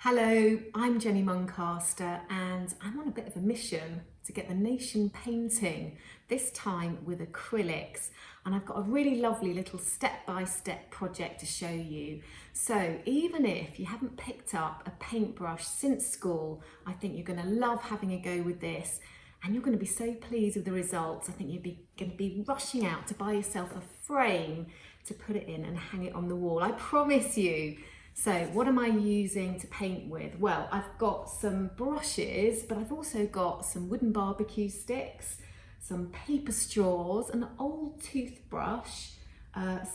Hello, I'm Jenny Muncaster and I'm on a bit of a mission to get the nation painting, this time with acrylics. And I've got a really lovely little step-by-step project to show you. So even if you haven't picked up a paintbrush since school, I think you're going to love having a go with this and you're going to be so pleased with the results. I think you're going to be rushing out to buy yourself a frame to put it in and hang it on the wall. I promise you. So what am I using to paint with? Well, I've got some brushes, but I've also got some wooden barbecue sticks, some paper straws, an old toothbrush,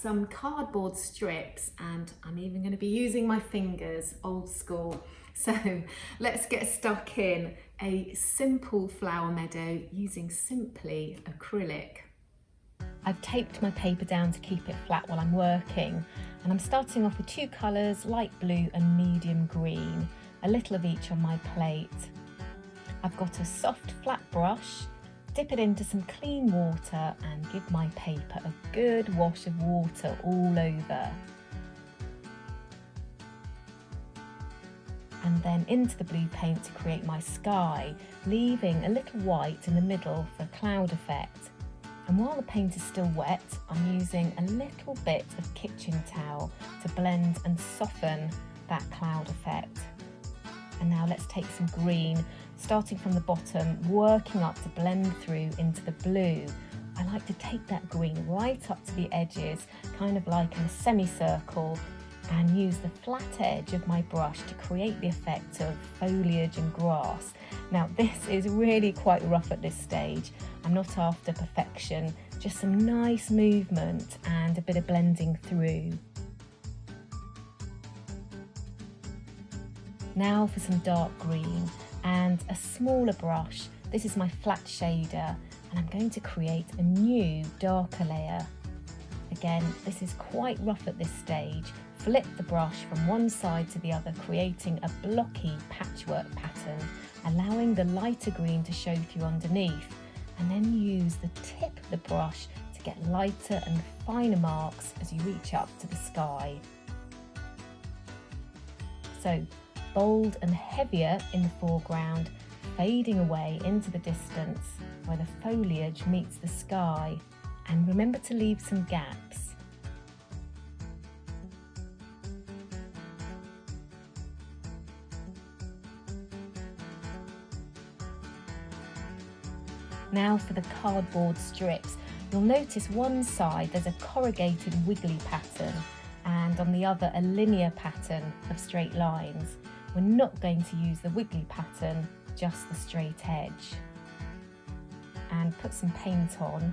some cardboard strips, and I'm even going to be using my fingers, old school. So let's get stuck in a simple flower meadow using Simply Acrylic. I've taped my paper down to keep it flat while I'm working, and I'm starting off with two colours, light blue and medium green, a little of each on my plate. I've got a soft flat brush, dip it into some clean water and give my paper a good wash of water all over. And then into the blue paint to create my sky, leaving a little white in the middle for a cloud effect. And while the paint is still wet, I'm using a little bit of kitchen towel to blend and soften that cloud effect. And now let's take some green, starting from the bottom, working up to blend through into the blue. I like to take that green right up to the edges, kind of like in a semicircle, and use the flat edge of my brush to create the effect of foliage and grass. Now this is really quite rough at this stage. I'm not after perfection, just some nice movement and a bit of blending through. Now for some dark green and a smaller brush. This is my flat shader and I'm going to create a new darker layer. Again, this is quite rough at this stage. Flip the brush from one side to the other, creating a blocky patchwork pattern, allowing the lighter green to show through underneath, and then use the tip of the brush to get lighter and finer marks as you reach up to the sky. So bold and heavier in the foreground, fading away into the distance where the foliage meets the sky, and remember to leave some gaps. Now for the cardboard strips. You'll notice one side there's a corrugated wiggly pattern and on the other a linear pattern of straight lines. We're not going to use the wiggly pattern, just the straight edge. And put some paint on.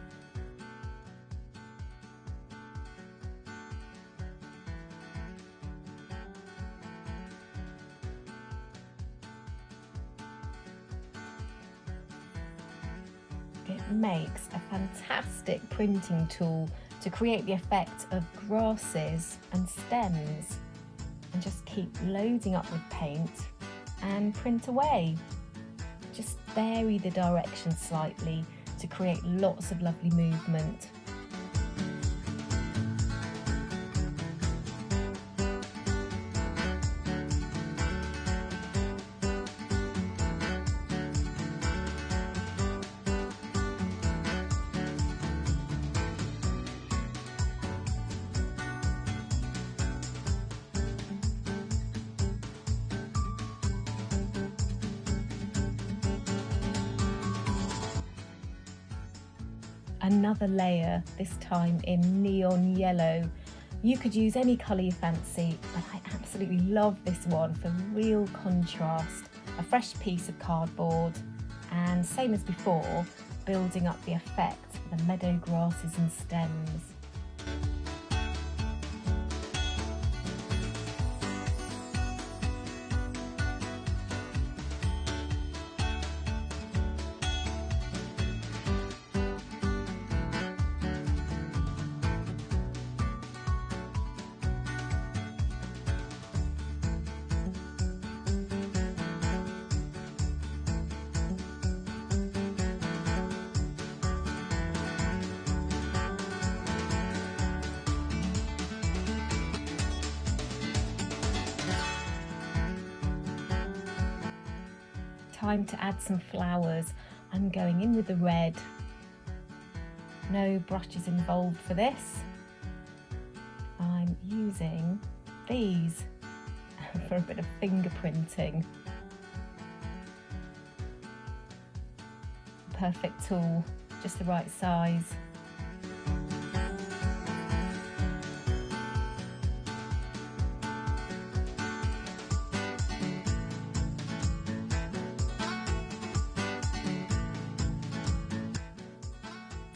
It makes a fantastic printing tool to create the effect of grasses and stems, and just keep loading up with paint and print away. Just vary the direction slightly to create lots of lovely movement. Another layer, this time in neon yellow. You could use any colour you fancy, but I absolutely love this one for real contrast. A fresh piece of cardboard, and same as before, building up the effect of the meadow grasses and stems. time to add some flowers. I'm going in with the red. No brushes involved for this. I'm using these for a bit of fingerprinting. Perfect tool, just the right size.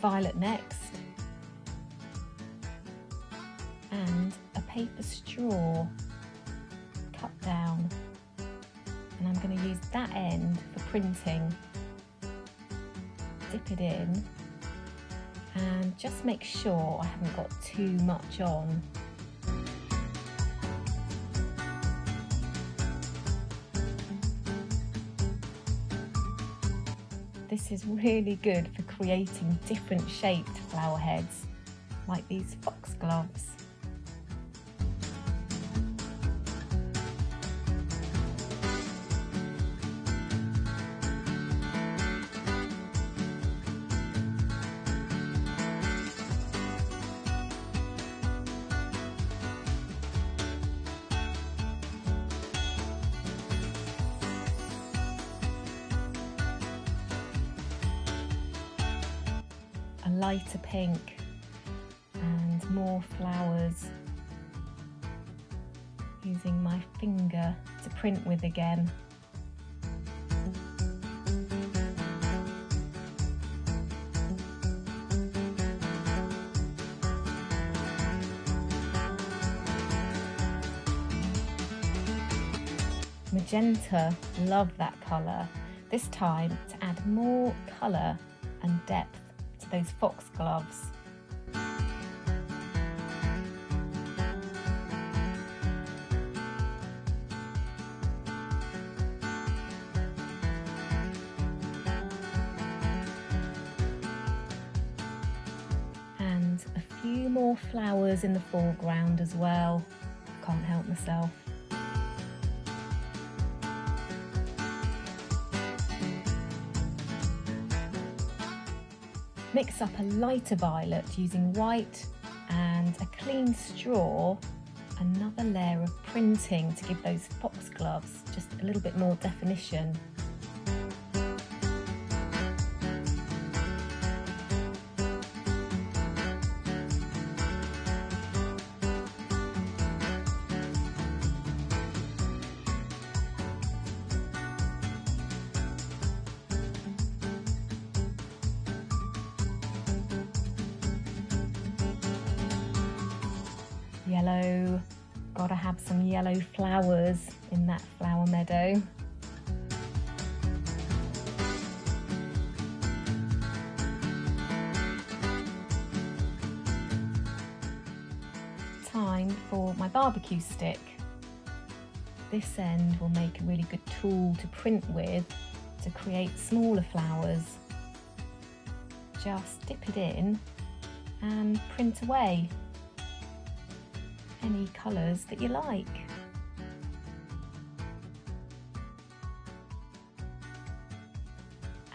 Violet next, and a paper straw cut down, and I'm going to use that end for printing. Dip it in and just make sure I haven't got too much on. This is really good for creating different shaped flower heads, like these foxgloves. A lighter pink and more flowers, using my finger to print with again. Magenta, love that colour. This time to add more colour and depth to those foxgloves. And a few more flowers in the foreground as well. Can't help myself. Mix up a lighter violet using white and a clean straw, another layer of printing to give those foxgloves just a little bit more definition. Yellow, gotta have some yellow flowers in that flower meadow. Time for my barbecue stick. This end will make a really good tool to print with to create smaller flowers. Just dip it in and print away. Any colours that you like.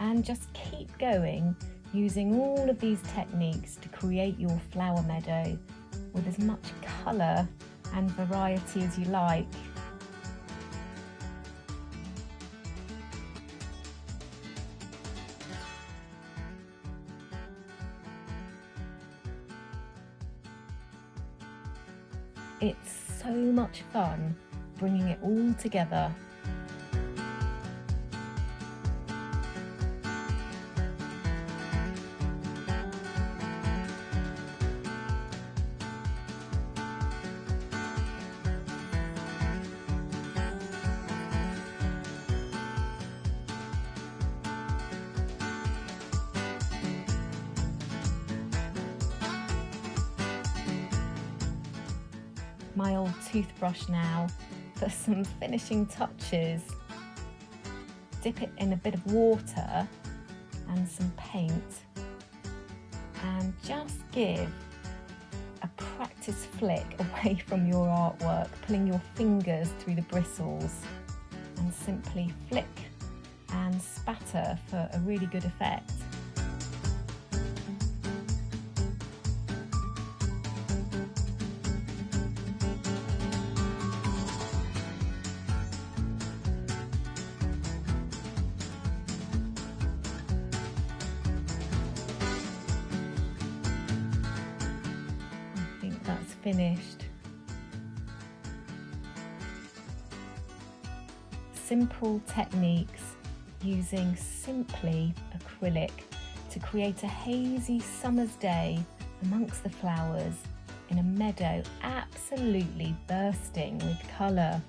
And just keep going using all of these techniques to create your flower meadow with as much colour and variety as you like. It's so much fun bringing it all together. My old toothbrush now for some finishing touches. Dip it in a bit of water and some paint and just give a practice flick away from your artwork, pulling your fingers through the bristles, and simply flick and spatter for a really good effect. I think that's finished. Simple techniques using Simply Acrylic to create a hazy summer's day amongst the flowers in a meadow absolutely bursting with colour.